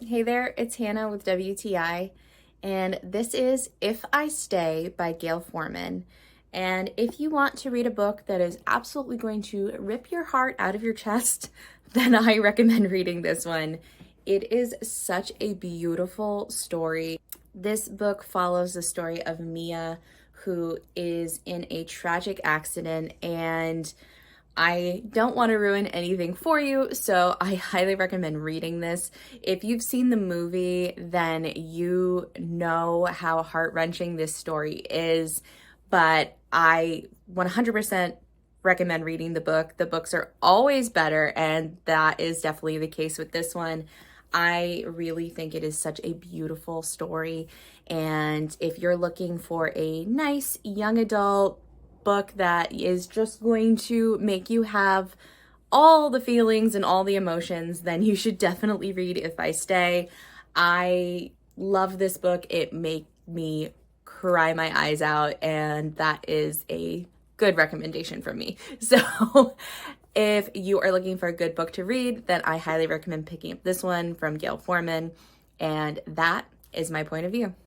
Hey there, it's Hannah with WTI, and this is If I Stay by Gayle Forman. And if you want to read a book that is absolutely going to rip your heart out of your chest, then I recommend reading this one. It is such a beautiful story. This book follows the story of Mia, who is in a tragic accident, and I don't want to ruin anything for you, so I highly recommend reading this. If you've seen the movie, then you know how heart-wrenching this story is, but I 100% recommend reading the book. The books are always better, and that is definitely the case with this one. I really think it is such a beautiful story, and if you're looking for a nice young adult book that is just going to make you have all the feelings and all the emotions, then you should definitely read If I Stay. I love this book. It made me cry my eyes out, and that is a good recommendation from me. So if you are looking for a good book to read, then I highly recommend picking up this one from Gayle Forman, and that is my point of view.